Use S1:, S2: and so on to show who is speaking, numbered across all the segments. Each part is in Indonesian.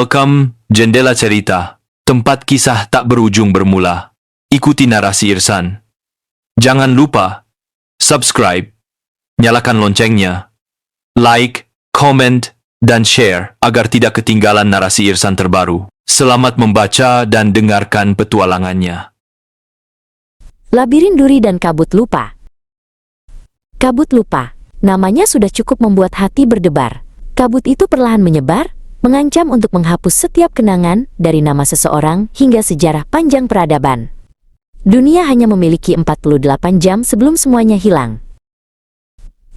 S1: Welcome, Jendela Cerita, tempat kisah tak berujung bermula. Ikuti narasi Irsan. Jangan lupa, subscribe, nyalakan loncengnya, like, comment, dan share agar tidak ketinggalan narasi Irsan terbaru. Selamat membaca dan dengarkan petualangannya.
S2: Labirin Duri dan Kabut Lupa. Kabut lupa, namanya sudah cukup membuat hati berdebar. Kabut itu perlahan menyebar, mengancam untuk menghapus setiap kenangan dari nama seseorang hingga sejarah panjang peradaban. Dunia hanya memiliki 48 jam sebelum semuanya hilang.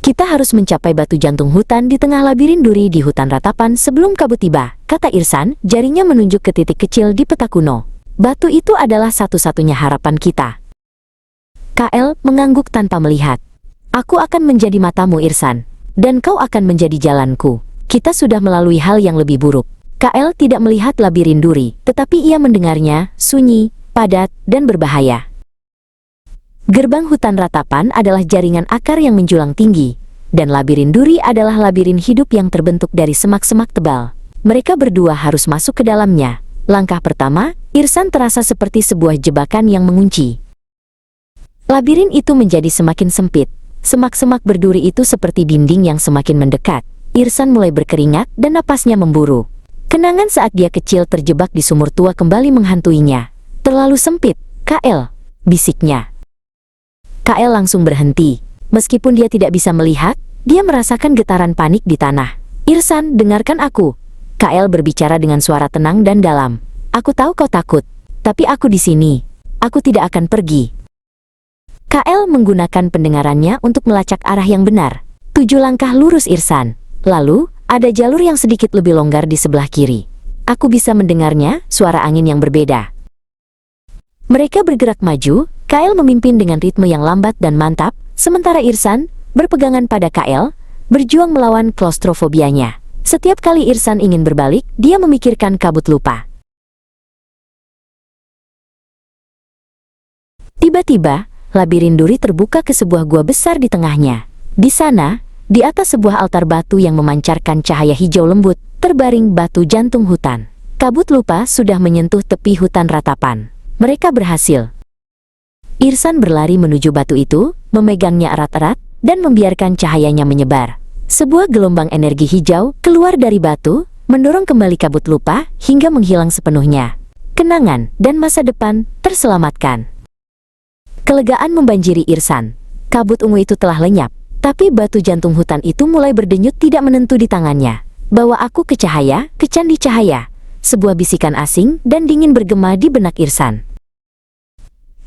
S2: Kita harus mencapai batu jantung hutan di tengah labirin duri di hutan ratapan sebelum kabut tiba, kata Irsan, jarinya menunjuk ke titik kecil di peta kuno. Batu itu adalah satu-satunya harapan kita. KL mengangguk tanpa melihat. Aku akan menjadi matamu, Irsan, dan kau akan menjadi jalanku. Kita sudah melalui hal yang lebih buruk. KL tidak melihat labirin duri, tetapi ia mendengarnya, sunyi, padat, dan berbahaya. Gerbang hutan ratapan adalah jaringan akar yang menjulang tinggi, dan labirin duri adalah labirin hidup yang terbentuk dari semak-semak tebal. Mereka berdua harus masuk ke dalamnya. Langkah pertama, Irsan terasa seperti sebuah jebakan yang mengunci. Labirin itu menjadi semakin sempit. Semak-semak berduri itu seperti dinding yang semakin mendekat. Irsan mulai berkeringat dan napasnya memburu. Kenangan saat dia kecil terjebak di sumur tua kembali menghantuinya. Terlalu sempit, KL, bisiknya. KL langsung berhenti. Meskipun dia tidak bisa melihat, dia merasakan getaran panik di tanah. Irsan, dengarkan aku. KL berbicara dengan suara tenang dan dalam. Aku tahu kau takut, tapi aku di sini. Aku tidak akan pergi. KL menggunakan pendengarannya untuk melacak arah yang benar. 7 langkah lurus Irsan. Lalu, ada jalur yang sedikit lebih longgar di sebelah kiri. Aku bisa mendengarnya, suara angin yang berbeda. Mereka bergerak maju, KL memimpin dengan ritme yang lambat dan mantap, sementara Irsan, berpegangan pada KL, berjuang melawan klaustrofobianya. Setiap kali Irsan ingin berbalik, dia memikirkan kabut lupa. Tiba-tiba, labirin duri terbuka ke sebuah gua besar di tengahnya. Di sana, di atas sebuah altar batu yang memancarkan cahaya hijau lembut, terbaring batu jantung hutan. Kabut lupa sudah menyentuh tepi hutan ratapan. Mereka berhasil. Irsan berlari menuju batu itu, memegangnya erat-erat, dan membiarkan cahayanya menyebar. Sebuah gelombang energi hijau keluar dari batu, mendorong kembali kabut lupa, hingga menghilang sepenuhnya. Kenangan dan masa depan terselamatkan. Kelegaan membanjiri Irsan. Kabut ungu itu telah lenyap. Tapi batu jantung hutan itu mulai berdenyut tidak menentu di tangannya. Bawa aku ke cahaya, ke candi cahaya. Sebuah bisikan asing dan dingin bergema di benak Irsan.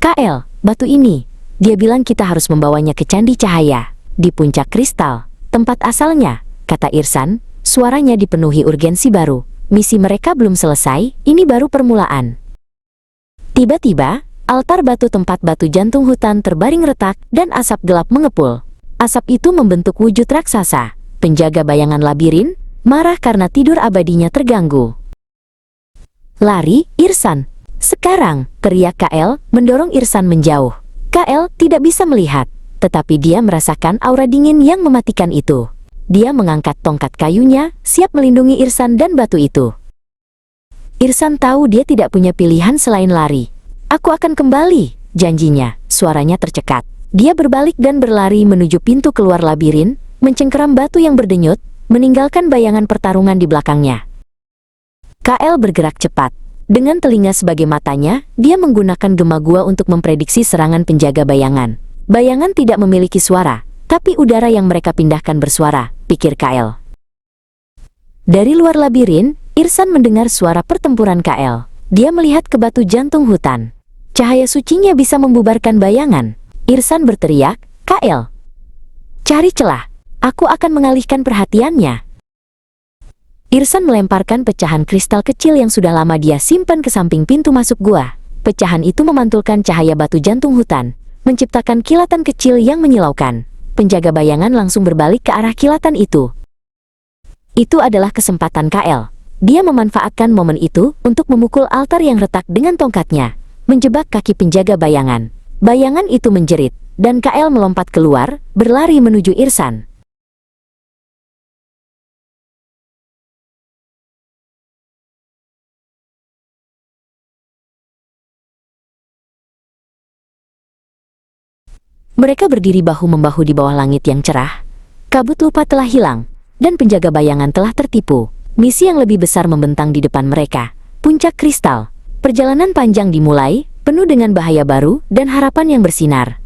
S2: KL, batu ini. Dia bilang kita harus membawanya ke candi cahaya. Di puncak kristal, tempat asalnya, kata Irsan. Suaranya dipenuhi urgensi baru. Misi mereka belum selesai, ini baru permulaan. Tiba-tiba, altar batu tempat batu jantung hutan terbaring retak dan asap gelap mengepul. Asap itu membentuk wujud raksasa, penjaga bayangan labirin, marah karena tidur abadinya terganggu. Lari, Irsan. Sekarang, teriak KL, mendorong Irsan menjauh. KL tidak bisa melihat, tetapi dia merasakan aura dingin yang mematikan itu. Dia mengangkat tongkat kayunya, siap melindungi Irsan dan batu itu. Irsan tahu dia tidak punya pilihan selain lari. Aku akan kembali, janjinya, suaranya tercekat. Dia berbalik dan berlari menuju pintu keluar labirin, mencengkeram batu yang berdenyut, meninggalkan bayangan pertarungan di belakangnya. KL bergerak cepat. Dengan telinga sebagai matanya, dia menggunakan gema gua untuk memprediksi serangan penjaga bayangan. Bayangan tidak memiliki suara, tapi udara yang mereka pindahkan bersuara, pikir KL. Dari luar labirin, Irsan mendengar suara pertempuran KL. Dia melihat ke batu jantung hutan. Cahaya sucinya bisa membubarkan bayangan. Irsan berteriak, KL. Cari celah, aku akan mengalihkan perhatiannya. Irsan melemparkan pecahan kristal kecil yang sudah lama dia simpan ke samping pintu masuk gua. Pecahan itu memantulkan cahaya batu jantung hutan, menciptakan kilatan kecil yang menyilaukan. Penjaga bayangan langsung berbalik ke arah kilatan itu. Itu adalah kesempatan KL. Dia memanfaatkan momen itu untuk memukul altar yang retak dengan tongkatnya, menjebak kaki penjaga bayangan. Bayangan itu menjerit, dan KL melompat keluar, berlari menuju Irsan. Mereka berdiri bahu-membahu di bawah langit yang cerah. Kabut lupa telah hilang, dan penjaga bayangan telah tertipu. Misi yang lebih besar membentang di depan mereka. Puncak Kristal. Perjalanan panjang dimulai, penuh dengan bahaya baru dan harapan yang bersinar.